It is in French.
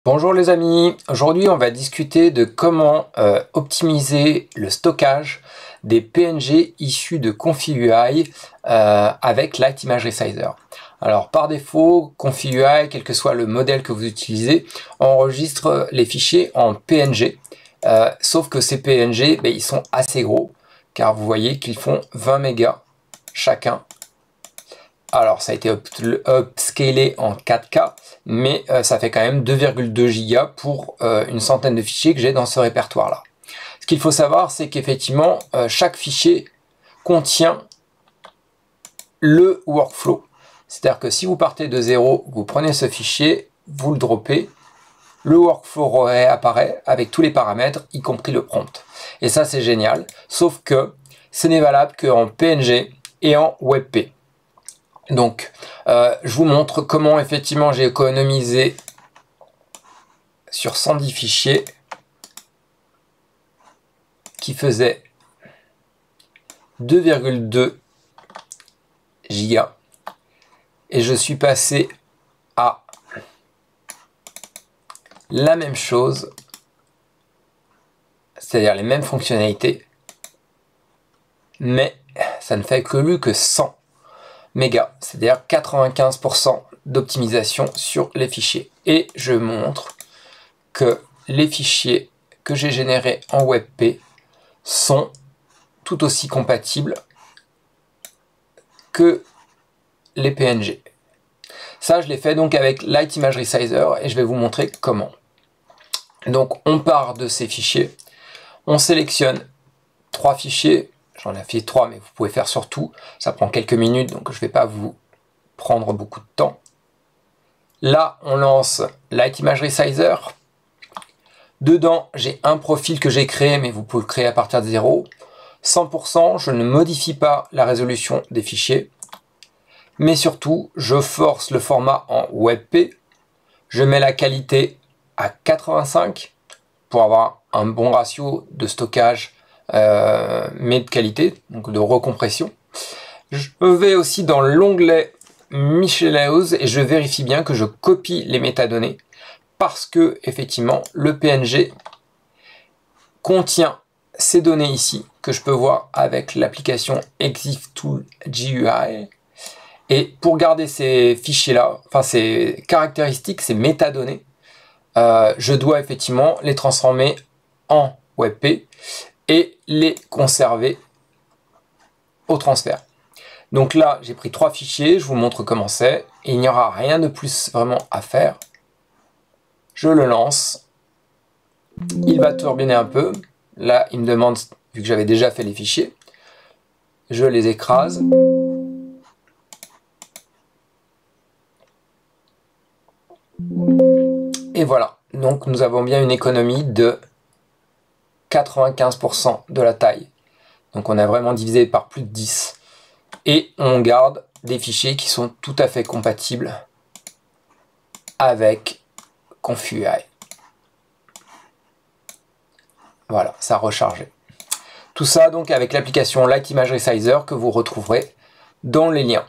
Bonjour les amis, aujourd'hui on va discuter de comment optimiser le stockage des PNG issus de Confi.ui avec Light Image Resizer. Alors par défaut, Confi.ui, quel que soit le modèle que vous utilisez, enregistre les fichiers en PNG, sauf que ces PNG, ils sont assez gros, car vous voyez qu'ils font 20 mégas chacun. Alors ça a été upscalé en 4K, mais ça fait quand même 2,2 Go pour une centaine de fichiers que j'ai dans ce répertoire-là. Ce qu'il faut savoir, c'est qu'effectivement, chaque fichier contient le workflow. C'est-à-dire que si vous partez de zéro, vous prenez ce fichier, vous le droppez, le workflow réapparaît avec tous les paramètres, y compris le prompt. Et ça, c'est génial, sauf que ce n'est valable qu'en PNG et en WebP. Donc, je vous montre comment effectivement j'ai économisé sur 110 fichiers qui faisaient 2,2 Go et je suis passé à la même chose, c'est-à-dire les mêmes fonctionnalités, mais ça ne fait que 100 mégas, c'est-à-dire 95% d'optimisation sur les fichiers. Et je montre que les fichiers que j'ai générés en WebP sont tout aussi compatibles que les PNG. Ça, je l'ai fait donc avec Light Image Resizer et je vais vous montrer comment. Donc, on part de ces fichiers, on sélectionne 3 fichiers. J'en ai fait 3, mais vous pouvez faire sur tout. Ça prend quelques minutes, donc je ne vais pas vous prendre beaucoup de temps. Là, on lance Light Image Resizer. Dedans, j'ai un profil que j'ai créé, mais vous pouvez le créer à partir de 0. 100%, je ne modifie pas la résolution des fichiers. Mais surtout, je force le format en WebP. Je mets la qualité à 85 pour avoir un bon ratio de stockage mais de qualité, donc de recompression. Je vais aussi dans l'onglet Miscellaneous et je vérifie bien que je copie les métadonnées parce que effectivement le PNG contient ces données ici que je peux voir avec l'application Exif Tool GUI. Et pour garder ces fichiers là, enfin ces caractéristiques, ces métadonnées, je dois effectivement les transformer en WebP et les conserver au transfert. Donc là, j'ai pris 3 fichiers, je vous montre comment c'est. Il n'y aura rien de plus vraiment à faire. Je le lance. Il va turbiner un peu. Là, il me demande, vu que j'avais déjà fait les fichiers, je les écrase. Et voilà. Donc, nous avons bien une économie de 95% de la taille. Donc on a vraiment divisé par plus de 10. Et on garde des fichiers qui sont tout à fait compatibles avec Confi.ui. Voilà, ça a rechargé. Tout ça donc avec l'application Light Image Resizer que vous retrouverez dans les liens.